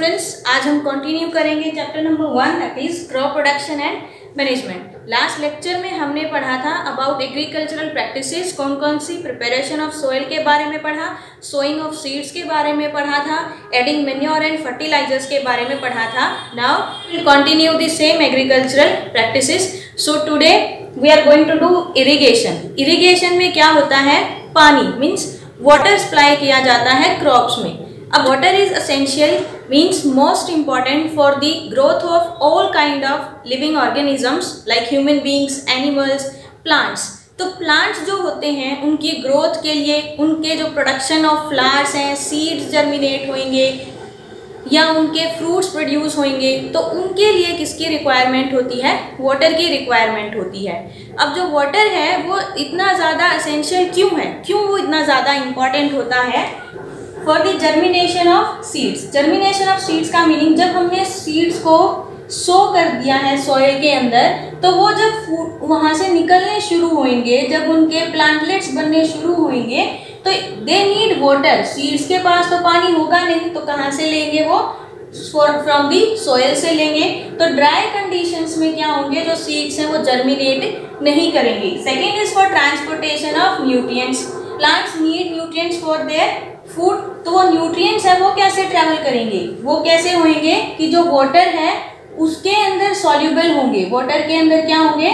Students, आज हम continue करेंगे chapter number 1 that is crop production and management. Last lecture में हमने पढ़ा था अबाउट एग्रीकल्चरल प्रैक्टिसेस, कौन कौन सी प्रिपरेशन ऑफ सोइल के बारे में पढ़ा, सोइंग ऑफ सीड्स के बारे में पढ़ा था, एडिंग मैन्योर एंड फर्टिलाइजर्स के बारे में पढ़ा था। Now we continue the same agricultural practices. So today we are going to do irrigation. Irrigation में क्या होता है? पानी मीन्स वाटर सप्लाई किया जाता है क्रॉप्स में। अब water is essential means most important for the growth of all kind of living organisms like human beings, animals, plants. तो प्लांट्स जो होते हैं उनकी ग्रोथ के लिए, उनके जो प्रोडक्शन ऑफ फ्लावर्स हैं, सीड्स जर्मिनेट होंगे या उनके फ्रूट्स प्रोड्यूस होंगे, तो उनके लिए किसकी रिक्वायरमेंट होती है? वाटर की रिक्वायरमेंट होती है। अब जो वाटर है वो इतना ज़्यादा असेंशियल क्यों है, क्यों वो इतना ज़्यादा इम्पॉर्टेंट होता है? For the germination of seeds. Germination of seeds का मीनिंग, जब हमने सीड्स को सो कर दिया है सॉइल के अंदर, तो वो जब वहाँ से निकलने शुरू होंगे, जब उनके प्लांटलेट्स बनने शुरू होंगे, तो दे नीड वाटर। सीड्स के पास तो पानी होगा नहीं, तो कहाँ से लेंगे? वो फ्रॉम दी सॉइल से लेंगे। तो ड्राई कंडीशंस में क्या होंगे? जो सीड्स हैं वो जर्मिनेट नहीं करेंगे। Second is for transportation of nutrients. Plants need nutrients for their food. तो वो न्यूट्रिएंट्स है वो कैसे ट्रेवल करेंगे? वो कैसे होंगे कि जो वाटर है उसके अंदर सॉल्युबल होंगे। वाटर के अंदर क्या होंगे?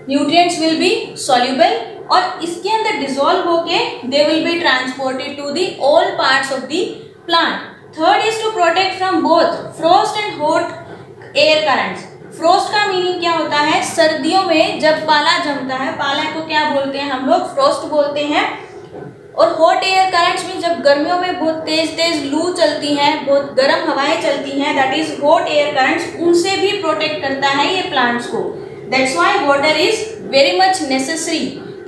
न्यूट्रिएंट्स विल बी सॉल्युबल और इसके अंदर डिसॉल्व होके they will be transported to the all parts of the plant. Third is to protect from both frost and hot air currents. Frost का मीनिंग क्या होता है? सर्दियों में जब पाला जमता है, पाला को क्या बोलते हैं हम लोग? फ्रोस्ट बोलते हैं। और हॉट एयर करंट्स में जब गर्मियों में बहुत तेज तेज लू चलती है, बहुत गर्म हवाएं चलती हैं, that is hot air currents, उनसे भी प्रोटेक्ट करता है ये प्लांट्स को। That's why water is very much necessary.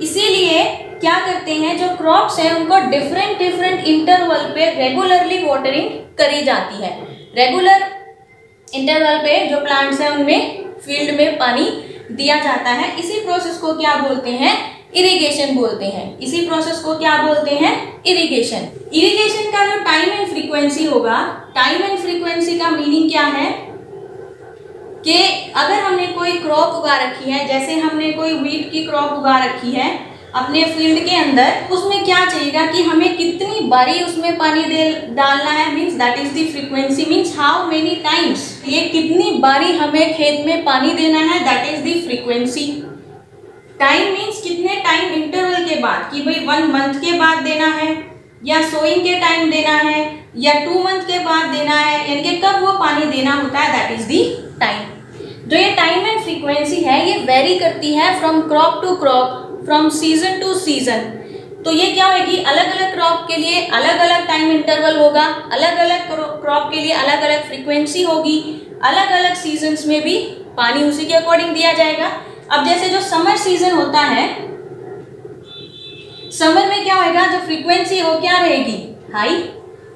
इसीलिए क्या करते हैं, जो क्रॉप्स हैं उनको डिफरेंट डिफरेंट इंटरवल पे रेगुलरली वाटरिंग करी जाती है। रेगुलर इंटरवल पे जो प्लांट्स हैं उनमें फील्ड में पानी दिया जाता है। इसी प्रोसेस को क्या बोलते हैं? इरिगेशन बोलते हैं। इसी प्रोसेस को क्या बोलते हैं? इरिगेशन। इरिगेशन का जो टाइम एंड फ्रीक्वेंसी होगा, टाइम एंड फ्रीक्वेंसी का मीनिंग क्या है कि अगर हमने कोई क्रॉप उगा रखी है, जैसे हमने कोई व्हीट की क्रॉप उगा रखी है अपने फील्ड के अंदर, उसमें क्या चाहिएगा कि हमें कितनी बारी उसमें पानी डालना है, means that is the frequency, means how many times, ये कितनी बारी हमें खेत में पानी देना है, that is the frequency. Time means कितने टाइम इंटरवल के बाद, कि भाई 1 मंथ के बाद देना है या सोइंग के टाइम देना है या 2 मंथ के बाद देना है, यानी कि कब वो पानी देना होता है, दैट इज दी टाइम। जो ये टाइम एंड फ्रीक्वेंसी है ये वेरी करती है from crop to crop, from season to season. तो ये क्या होगी? अलग अलग क्रॉप के लिए अलग अलग टाइम इंटरवल होगा, अलग अलग क्रॉप के लिए अलग अलग फ्रीक्वेंसी होगी, अलग अलग सीजन्स में भी पानी उसी के अकॉर्डिंग दिया जाएगा। अब जैसे जो समर सीजन होता है, समर में क्या होगा? जो फ्रीक्वेंसी वो क्या रहेगी? हाई,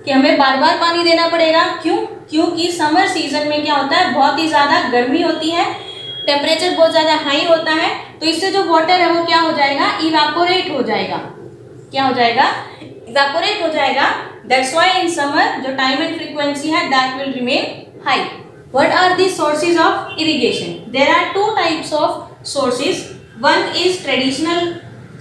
कि हमें बार बार पानी देना पड़ेगा। क्यों? क्योंकि समर सीजन में क्या होता है? बहुत ही ज्यादा गर्मी होती है, टेम्परेचर बहुत ज्यादा हाई होता है, तो इससे जो वाटर है वो क्या हो जाएगा? इवेपोरेट हो जाएगा। क्या हो जाएगा? इवेपोरेट हो जाएगा। दैट्स व्हाई इन समर जो टाइम एंड फ्रीक्वेंसी है that will remain high. What are the sources of irrigation? There are 2 types of sources. One is traditional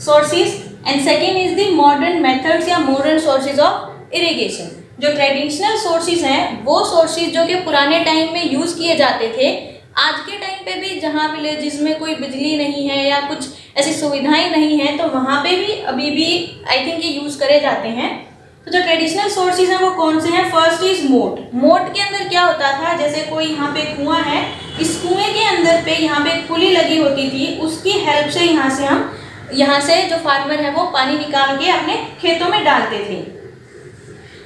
sources and second is the modern methods या modern sources of irrigation. जो traditional sources हैं वो sources जो कि पुराने time में use किए जाते थे, आज के टाइम पे भी जहाँ विलेजेस में कोई बिजली नहीं है या कुछ ऐसी सुविधाएं नहीं है, तो वहाँ पे भी अभी भी आई थिंक ये यूज करे जाते हैं। तो जो ट्रेडिशनल सोर्सेज हैं वो कौन से हैं? फर्स्ट इज मोट। मोट के अंदर क्या होता था? जैसे कोई यहाँ पे कुआं है, इस कुएं के अंदर पे यहाँ पे पुली लगी होती थी, उसकी हेल्प से यहाँ से जो फार्मर है वो पानी निकाल के अपने खेतों में डालते थे।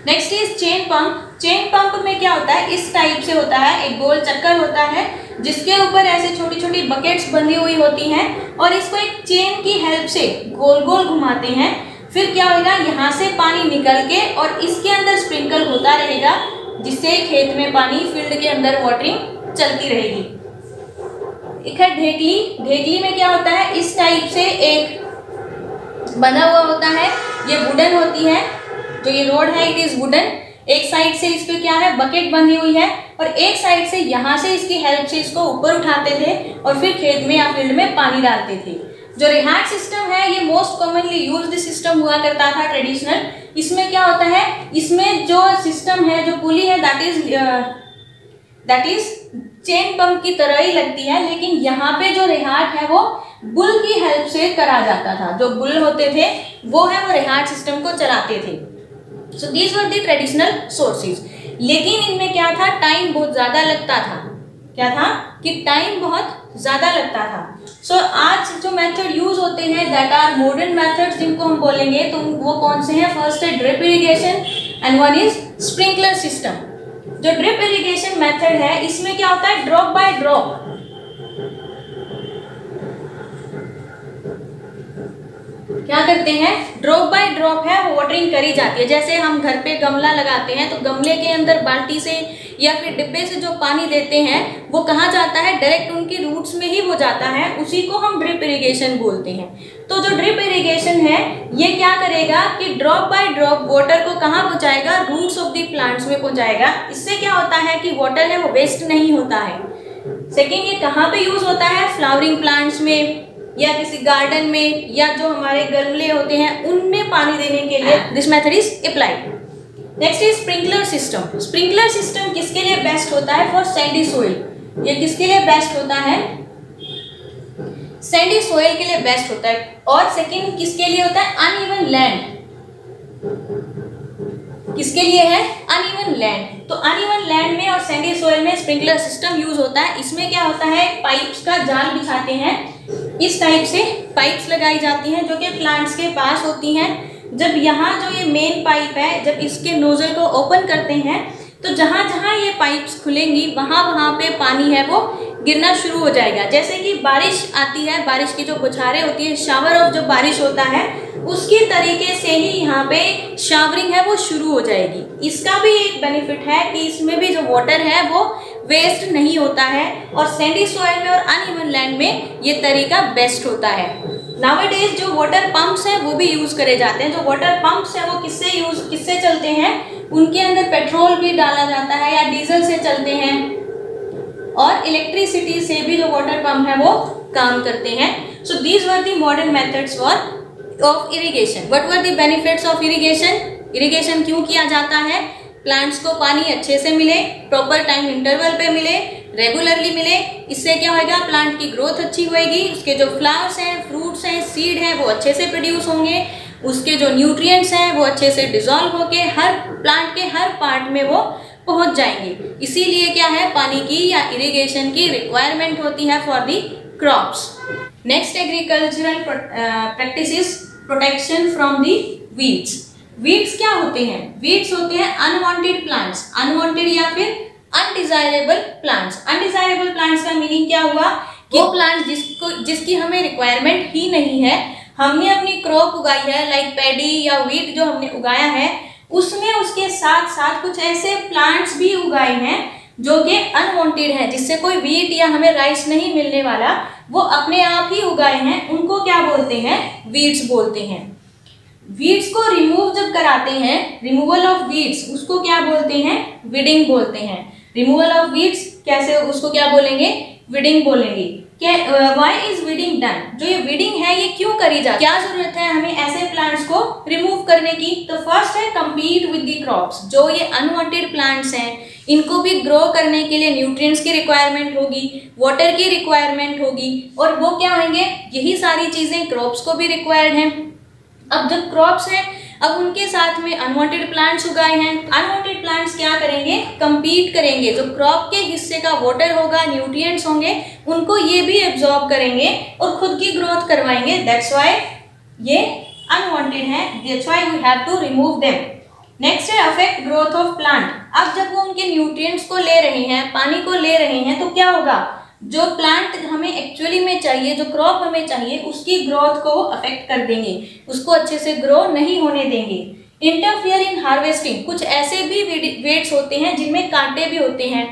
Next is chain pump. Chain pump में क्या होता है? इस टाइप से होता है, एक गोल चक्कर होता है जिसके ऊपर ऐसे छोटी छोटी बकेट्स बंधी हुई होती हैं और इसको एक चेन की हेल्प से गोल गोल घुमाते हैं। फिर क्या होगा? यहाँ से पानी निकल के और इसके अंदर स्प्रिंकल होता रहेगा, जिससे खेत में पानी, फील्ड के अंदर वाटरिंग चलती रहेगी। एक है ढेकली। ढेकली में क्या होता है? इस टाइप से एक बना हुआ होता है, ये वुडन होती है, जो ये रोड है इट इज वुडन। एक साइड से इस पे क्या है, बकेट बंधी हुई है, और एक साइड से यहाँ से इसकी हेल्प से इसको ऊपर उठाते थे और फिर खेत में या फील्ड में पानी डालते थे। जो रिहाट सिस्टम है ये मोस्ट कॉमनली यूज्ड सिस्टम हुआ करता था, ट्रेडिशनल। इसमें क्या होता है, इसमें जो सिस्टम है, जो पुली है, दैट इज चेन पंप की तरह ही लगती है, लेकिन यहाँ पे जो रिहाट है वो बुल की हेल्प से करा जाता था। जो बुल होते थे वो रिहाट सिस्टम को चलाते थे। So these were the traditional sources. लेकिन इनमें क्या था, टाइम बहुत ज्यादा लगता था। क्या था कि टाइम बहुत ज्यादा लगता था। सो आज जो मेथड यूज होते हैं दैट आर मॉडर्न मेथड्स, जिनको हम बोलेंगे तो वो कौन से हैं? फर्स्ट है drip irrigation and one is sprinkler system. जो ड्रिप इरिगेशन मेथड है इसमें क्या होता है, ड्रॉप बाय ड्रॉप क्या करते हैं, ड्रॉप बाय ड्रॉप है वो वाटरिंग करी जाती है। जैसे हम घर पे गमला लगाते हैं तो गमले के अंदर बाल्टी से या फिर डिब्बे से जो पानी देते हैं वो कहाँ जाता है, डायरेक्ट उनकी रूट्स में ही वो जाता है, उसी को हम ड्रिप इरिगेशन बोलते हैं। तो जो ड्रिप इरिगेशन है ये क्या करेगा कि ड्रॉप बाय ड्रॉप वाटर को कहाँ पहुंचाएगा, रूट्स ऑफ द प्लांट्स में पहुंचाएगा। इससे क्या होता है कि वाटर है वो वेस्ट नहीं होता है। सेकेंड, ये कहाँ पे यूज होता है, फ्लावरिंग प्लांट्स में या किसी गार्डन में, या जो हमारे गमले होते हैं उनमें पानी देने के लिए this method is applied. Next is sprinkler system. Sprinkler system किसके लिए बेस्ट होता है, फॉर सैंडी सोइल। ये किसके लिए बेस्ट होता है, सैंडी सोइल के लिए बेस्ट होता है। और सेकंड किसके लिए होता है, अनइवन लैंड। किसके लिए है, अनइवन लैंड। तो अनइवन लैंड में और सैंडी सोइल में स्प्रिंकलर सिस्टम यूज होता है। इसमें क्या होता है, पाइप्स का जाल बिछाते हैं, इस टाइप से पाइप्स लगाई जाती हैं जो कि प्लांट्स के पास होती हैं। जब यहाँ जो ये मेन पाइप है, जब इसके नोजल को ओपन करते हैं तो जहाँ जहाँ ये पाइप्स खुलेंगी वहाँ वहाँ पे पानी है वो गिरना शुरू हो जाएगा। जैसे कि बारिश आती है, बारिश की जो बौछारें होती है, शावर ऑफ जो बारिश होता है, उसकी तरीके से ही यहाँ पे शावरिंग है वो शुरू हो जाएगी। इसका भी एक बेनिफिट है कि इसमें भी जो वाटर है वो वेस्ट नहीं होता है, और सैंडी सॉइल में और अनइवन लैंड में ये तरीका बेस्ट होता है। नाउअडेज जो वाटर पंप्स हैं वो भी यूज करे जाते हैं। जो वाटर पंप्स हैं वो किससे चलते हैं, उनके अंदर पेट्रोल भी डाला जाता है या डीजल से चलते हैं, और इलेक्ट्रिसिटी से भी जो वाटर पंप है वो काम करते हैं। So these were the modern methods of irrigation. What were the benefits of irrigation? Irrigation क्यों किया जाता है, प्लांट्स को पानी अच्छे से मिले, प्रॉपर टाइम इंटरवल पे मिले, रेगुलरली मिले। इससे क्या होगा, प्लांट की ग्रोथ अच्छी होएगी, उसके जो फ्लावर्स हैं, फ्रूट्स हैं, सीड हैं वो अच्छे से प्रोड्यूस होंगे, उसके जो न्यूट्रिएंट्स हैं वो अच्छे से डिसॉल्व होके हर प्लांट के हर पार्ट में वो पहुंच जाएंगे। इसीलिए क्या है, पानी की या इरिगेशन की रिक्वायरमेंट होती है for the crops. Next agricultural practices, protection from the weeds. Weeds क्या होते हैं, वीड्स होते हैं अनवांटेड प्लांट्स, अनवांटेड या फिर अनडिजायरेबल प्लांट्स। अनडिजायरेबल प्लांट्स का मीनिंग क्या हुआ कि वो प्लांट जिसकी हमें रिक्वायरमेंट ही नहीं है, हमने अपनी क्रॉप उगाई है लाइक पैडी या वीट जो हमने उगाया है, उसमें उसके साथ साथ कुछ ऐसे प्लांट्स भी उगाए हैं जो कि अनवांटेड है, जिससे कोई वीट या हमें राइस नहीं मिलने वाला, वो अपने आप ही उगाए हैं, उनको क्या बोलते हैं, वीड्स बोलते हैं। वीड्स को रिमूव जब कराते हैं, रिमूवल ऑफ वीड्स, उसको क्या बोलते हैं, वीडिंग बोलते हैं। रिमूवल ऑफ वीड्स कैसे, उसको क्या बोलेंगे, वीडिंग बोलेंगे। Why is weeding done? जो ये वीडिंग है ये क्यों करी जाती है, क्या जरूरत है हमें ऐसे प्लांट्स को रिमूव करने की? तो फर्स्ट है कम्पीट विद द क्रॉप्स। जो ये अनवांटेड प्लांट्स हैं इनको भी ग्रो करने के लिए न्यूट्रिएंट्स की रिक्वायरमेंट होगी, वाटर की रिक्वायरमेंट होगी, और वो क्या होंगे, यही सारी चीजें क्रॉप्स को भी रिक्वायर्ड हैं। अब जब क्रॉप्स हैं, अब उनके साथ में अनवांटेड प्लांट्स उगाए हैं, अनवांटेड प्लांट्स क्या करेंगे, कंपीट करेंगे। जो क्रॉप के हिस्से का वाटर होगा, न्यूट्रिएंट्स होंगे, उनको ये भी एब्जॉर्ब करेंगे और खुद की ग्रोथ करवाएंगे। दैट्स व्हाई ये अनवांटेड है, that's why we have to remove them. Next है अफेक्ट ग्रोथ ऑफ प्लांट। अब जब वो उनके न्यूट्रिएंट्स को ले रहे हैं, पानी को ले रहे हैं, तो क्या होगा, जो प्लांट हमें एक्चुअली में चाहिए, जो क्रॉप हमें चाहिए, उसकी ग्रोथ को अफेक्ट कर देंगे, उसको अच्छे से ग्रो नहीं होने देंगे। इंटरफियर इन हार्वेस्टिंग, कुछ ऐसे भी वीड्स होते हैं जिनमें कांटे भी होते हैं।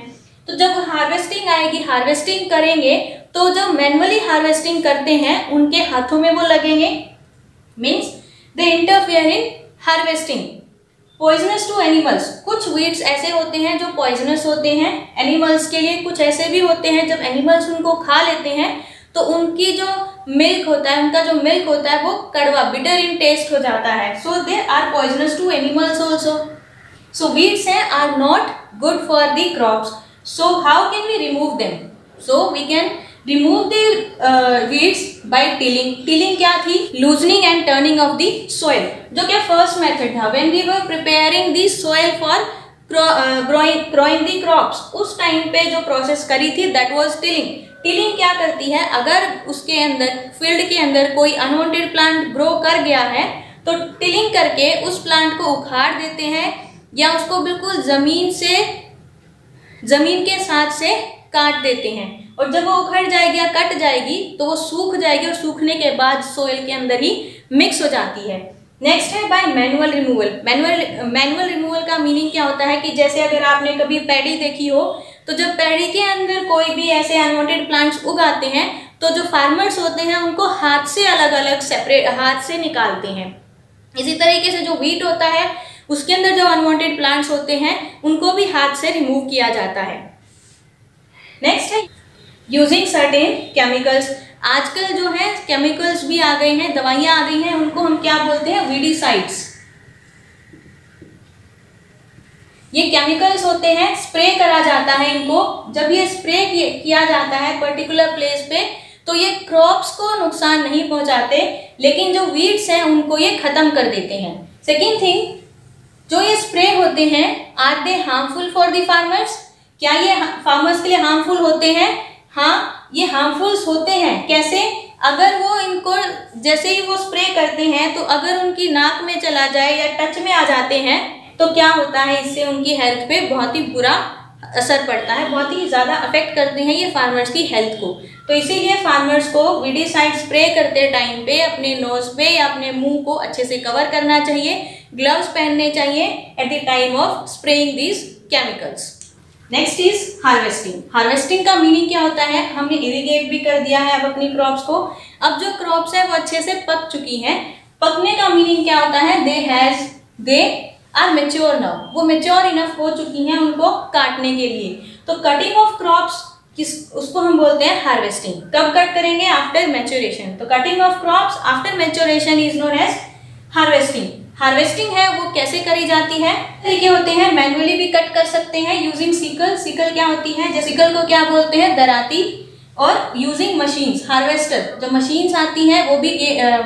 तो जब हार्वेस्टिंग आएगी, हार्वेस्टिंग करेंगे, तो जो मैनुअली हार्वेस्टिंग करते हैं उनके हाथों में वो लगेंगे, means they interfere in harvesting. Poisonous to animals, कुछ वीड्स ऐसे होते हैं जो पॉइजनस होते हैं एनिमल्स के लिए, कुछ ऐसे भी होते हैं जब एनिमल्स उनको खा लेते हैं तो उनकी जो मिल्क होता है, उनका जो मिल्क होता है वो कड़वा, बिटर इन टेस्ट हो जाता है। So they are poisonous to animals also. So weeds हैं are not good for the crops. So how can we remove them? So we can remove the weeds by tilling. Tilling क्या थी? Loosening and turning of the soil, जो क्या first method था when we were preparing the soil for growing the crops. उस time पे जो process करी थी दैट वाज टिलिंग। टिलिंग क्या करती है, अगर उसके अंदर फील्ड के अंदर कोई अनवांटेड प्लांट ग्रो कर गया है तो टिलिंग करके उस प्लांट को उखाड़ देते हैं या उसको बिल्कुल जमीन के साथ से काट देते हैं, और जब वो उखड़ जाएगी या कट जाएगी तो वो सूख जाएगी और सूखने के बाद सोइल के अंदर ही मिक्स हो जाती है। नेक्स्ट है bye manual removal. Manual removal का मीनिंग क्या होता है कि जैसे अगर आपने कभी पैडी देखी हो तो जब पैडी के अंदर कोई भी ऐसे अनवांटेड प्लांट्स उगाते हैं तो जो फार्मर्स होते हैं उनको हाथ से अलग अलग सेपरेट हाथ से निकालते हैं। इसी तरीके से जो व्हीट होता है उसके अंदर जो अनवांटेड प्लांट्स होते हैं उनको भी हाथ से रिमूव किया जाता है। नेक्स्ट है यूजिंग सर्टेन केमिकल्स। आजकल जो है केमिकल्स भी आ गए हैं, दवाइयां आ गई हैं, उनको हम क्या बोलते हैं? वीडिसाइड्स। ये केमिकल्स होते हैं, स्प्रे करा जाता है इनको। जब ये स्प्रे किया जाता है पर्टिकुलर प्लेस पे तो ये क्रॉप्स को नुकसान नहीं पहुंचाते, लेकिन जो वीड्स हैं उनको ये खत्म कर देते हैं। सेकेंड थिंग, जो ये स्प्रे होते हैं are they harmful for the farmers? क्या ये फार्मर्स के लिए हार्मफुल होते हैं? हाँ, ये हार्मफुल होते हैं। कैसे? अगर वो इनको जैसे ही वो स्प्रे करते हैं तो अगर उनकी नाक में चला जाए या टच में आ जाते हैं तो क्या होता है, इससे उनकी हेल्थ पे बहुत ही बुरा असर पड़ता है, बहुत ही ज़्यादा अफेक्ट करते हैं ये फार्मर्स की हेल्थ को। तो इसीलिए फार्मर्स को वीडिसाइड स्प्रे करते टाइम पे अपने नोज पे या अपने मुंह को अच्छे से कवर करना चाहिए, ग्लव्स पहनने चाहिए at the time of spraying these chemicals. Next is harvesting. Harvesting का मीनिंग क्या होता है? हमने इरिगेट भी कर दिया है अब अपनी क्रॉप्स को। अब जो क्रॉप्स है वो अच्छे से पक चुकी हैं। पकने का मीनिंग क्या होता है? दे आर मेच्योर नाउ, वो मेच्योर इनफ हो चुकी हैं उनको काटने के लिए। तो कटिंग ऑफ क्रॉप्स उसको हम बोलते हैं हार्वेस्टिंग। कब कट करेंगे? After maturation. तो cutting of crops after maturation is known as harvesting. Harvesting है वो कैसे करी जाती है? तरीके होते हैं, मैनुअली भी कट कर सकते हैं यूजिंग सिकल। सिकल क्या होती है? जैसे सिकल को क्या बोलते हैं? दराती। और यूजिंग मशीन्स, हार्वेस्टर, जो मशीन्स आती हैं वो भी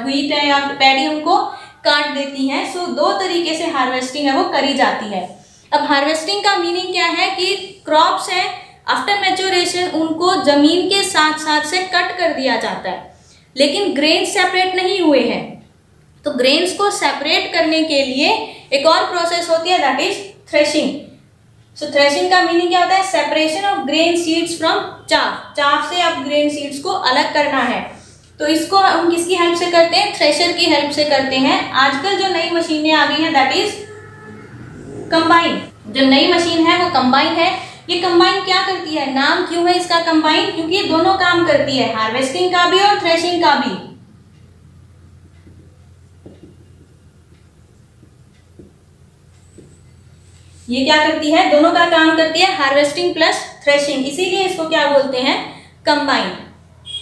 व्हीट है या पैडी उनको काट देती हैं। सो दो तरीके से हार्वेस्टिंग है वो करी जाती है। अब हार्वेस्टिंग का मीनिंग क्या है कि क्रॉप्स है आफ्टर मैच्योरेशन उनको जमीन के साथ साथ से कट कर दिया जाता है, लेकिन ग्रेन सेपरेट नहीं हुए हैं। तो ग्रेन्स को सेपरेट करने के लिए एक और प्रोसेस होती है that is threshing. So threshing का मीनिंग क्या होता है? Separation of grain seeds from chaff. Chaff से अब ग्रेन सीड्स को अलग करना है। तो इसको हम किसकी हेल्प से करते हैं? थ्रेशर की हेल्प से करते हैं। आजकल जो नई मशीनें आ गई हैं दैट इज कंबाइन। जो नई मशीन है वो कंबाइन है। ये कंबाइन क्या करती है? नाम क्यों है इसका कंबाइन? क्योंकि ये दोनों काम करती है, हार्वेस्टिंग का भी और थ्रेशिंग का भी। ये क्या करती है? दोनों का काम करती है, हार्वेस्टिंग प्लस थ्रेशिंग, इसीलिए इसको क्या बोलते हैं? कंबाइन।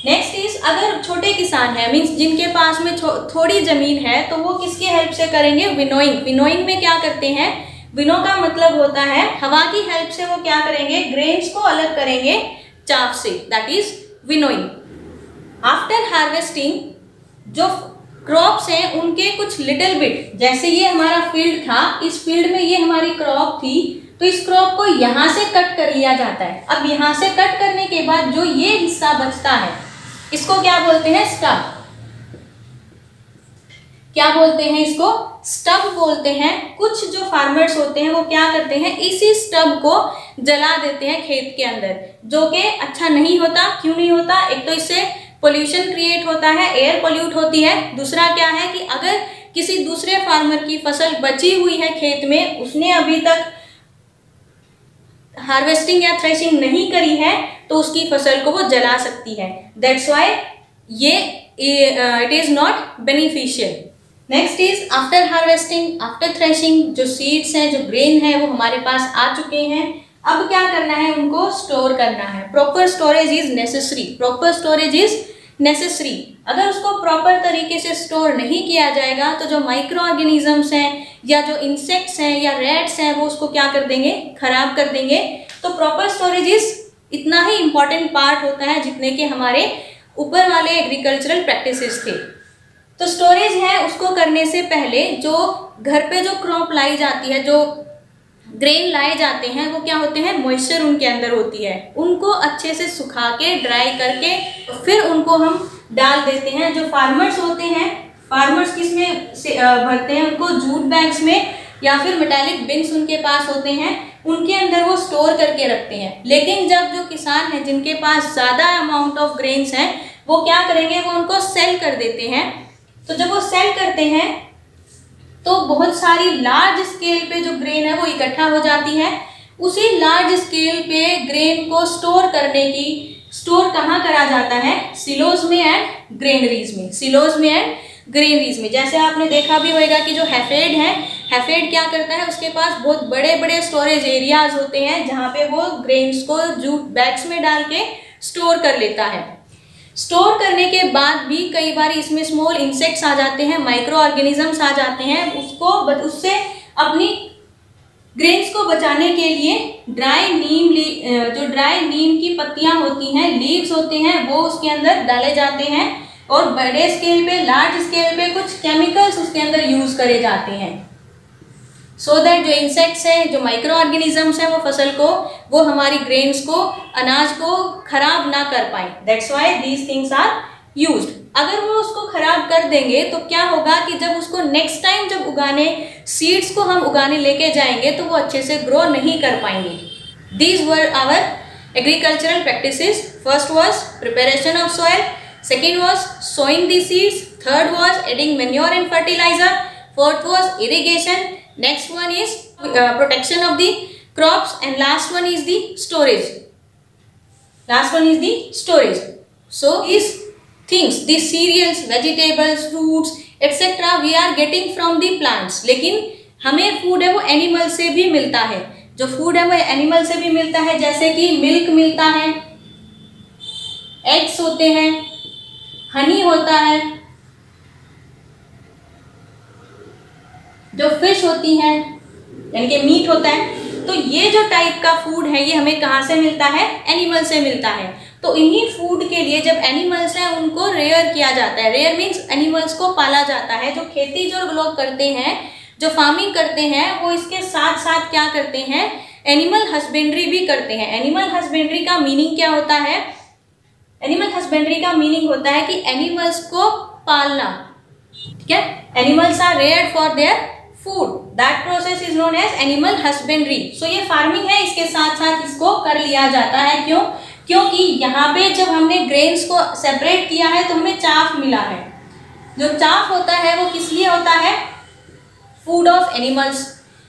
नेक्स्ट इज, अगर छोटे किसान है मीन्स जिनके पास में थोड़ी जमीन है तो वो किसकी हेल्प से करेंगे? विनोइंग। विनोइंग में क्या करते हैं? विनो का मतलब होता है हवा की हेल्प से वो क्या करेंगे? ग्रेन्स को अलग करेंगे चाफ से, that is winnowing. After harvesting जो क्रॉप्स हैं उनके कुछ लिटिल बिट, जैसे ये हमारा फील्ड था, इस फील्ड में ये हमारी क्रॉप थी, तो इस क्रॉप को यहाँ से कट कर लिया जाता है। अब यहाँ से कट करने के बाद जो ये हिस्सा बचता है इसको क्या बोलते हैं? स्टब। क्या बोलते हैं इसको? स्टब बोलते हैं। कुछ जो फार्मर्स होते हैं वो क्या करते हैं? इसी स्टब को जला देते हैं खेत के अंदर, जो कि अच्छा नहीं होता। क्यों नहीं होता? एक तो इससे पोल्यूशन क्रिएट होता है, एयर पोल्यूट होती है। दूसरा क्या है कि अगर किसी दूसरे फार्मर की फसल बची हुई है खेत में, उसने अभी तक हार्वेस्टिंग या थ्रेशिंग नहीं करी है तो उसकी फसल को वो जला सकती है। दैट्स व्हाई ये it is not beneficial. Next is after harvesting, after threshing, जो सीड्स हैं, जो ग्रेन है वो हमारे पास आ चुके हैं। अब क्या करना है, उनको स्टोर करना है। Proper storage is necessary, proper storage is necessary. अगर उसको प्रॉपर तरीके से स्टोर नहीं किया जाएगा तो जो माइक्रो ऑर्गेनिजम्स हैं या जो इंसेक्ट्स हैं या रैट्स हैं वो उसको क्या कर देंगे, खराब कर देंगे। तो प्रॉपर स्टोरेज इज इतना ही इंपॉर्टेंट पार्ट होता है जितने के हमारे ऊपर वाले एग्रीकल्चरल प्रैक्टिसेस थे। तो स्टोरेज है उसको करने से पहले जो घर पे जो क्रॉप लाई जाती है, जो ग्रेन लाए जाते हैं, वो क्या होते हैं, मॉइस्चर उनके अंदर होती है। उनको अच्छे से सुखा के ड्राई करके फिर उनको हम डाल देते हैं। जो फार्मर्स होते हैं, फार्मर्स किस में से भरते हैं, उनको जूट बैग्स में या फिर मेटालिक बिन्स उनके पास होते हैं, उनके अंदर वो स्टोर करके रखते हैं। लेकिन जब जो किसान हैं जिनके पास ज़्यादा अमाउंट ऑफ ग्रेन्स हैं, वो क्या करेंगे, वो उनको सेल कर देते हैं। तो जब वो सेल करते हैं तो बहुत सारी लार्ज स्केल पे जो ग्रेन है वो इकट्ठा हो जाती है। उसी लार्ज स्केल पे ग्रेन को स्टोर करने की, स्टोर कहाँ करा जाता है, सिलोज में एंड ग्रेनरीज में, सिलोज में एंड ग्रेनरीज में। जैसे आपने देखा भी होगा कि जो हैफेड है, हैफेड क्या करता है, उसके पास बहुत बड़े बड़े स्टोरेज एरियाज होते हैं जहाँ पे वो ग्रेन्स को जूट बैग्स में डाल के स्टोर कर लेता है। स्टोर करने के बाद भी कई बार इसमें स्मॉल इंसेक्ट्स आ जाते हैं, माइक्रो ऑर्गेनिजम्स आ जाते हैं। उससे अपनी ग्रेन्स को बचाने के लिए जो ड्राई नीम की पत्तियां होती हैं, लीव्स होते हैं, वो उसके अंदर डाले जाते हैं। और बड़े स्केल पे, लार्ज स्केल पे कुछ केमिकल्स उसके अंदर यूज करे जाते हैं, सो दैट जो इंसेक्ट्स हैं, जो माइक्रो ऑर्गेनिजम्स हैं, वो फसल को, वो हमारी ग्रेन्स को, अनाज को खराब ना कर पाए। That's why these things are used. अगर वो उसको खराब कर देंगे तो क्या होगा कि जब उसको नेक्स्ट टाइम जब उगाने, सीड्स को हम उगाने लेके जाएंगे तो वो अच्छे से ग्रो नहीं कर पाएंगे। These were our agricultural practices. First was preparation of soil, second was sowing the seeds, third was adding manure and fertiliser, fourth was irrigation, next one is protection of the crops, and last one is the storage. Last one is the storage. So these things, these cereals, vegetables, fruits etc. we are getting from the plants. लेकिन हमें food है वो animal से भी मिलता है। जो food है वो एनिमल से भी मिलता है, जैसे कि मिल्क मिलता है, एग्स होते हैं, हनी होता है, जो फिश होती हैं यानी कि मीट होता है। तो ये जो टाइप का फूड है ये हमें कहाँ से मिलता है, एनिमल से मिलता है। तो इन्हीं फूड के लिए जब एनिमल्स हैं उनको रेयर किया जाता है। रेयर मीन्स एनिमल्स को पाला जाता है। जो खेती जो लोग करते हैं, जो फार्मिंग करते हैं, वो इसके साथ साथ क्या करते हैं, एनिमल हस्बेंड्री भी करते हैं। एनिमल हस्बेंड्री का मीनिंग क्या होता है, एनिमल हस्बेंड्री का मीनिंग होता है कि एनिमल्स को पालना, ठीक है। Animals are reared for their food, that process is known as animal husbandry. So ये फार्मिंग है, इसके साथ साथ इसको कर लिया जाता है। क्यों? क्योंकि यहाँ पे जब हमने ग्रेन्स को सेपरेट किया है तो हमें चाफ मिला है। जो चाफ होता है वो किस लिए होता है, फूड ऑफ एनिमल्स।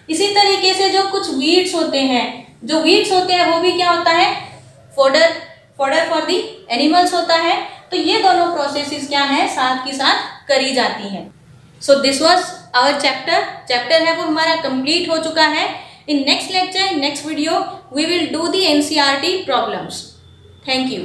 इसी तरीके से जो कुछ वीड्स होते हैं, जो वीड्स होते हैं वो भी क्या होता है, फोडर फॉर दी एनिमल्स होता है। तो ये दोनों प्रोसेसेस क्या है, साथ की साथ करी जाती हैं। So this was our chapter है वो हमारा कंप्लीट हो चुका है। In next lecture, next video we will do the NCERT problems. Thank you.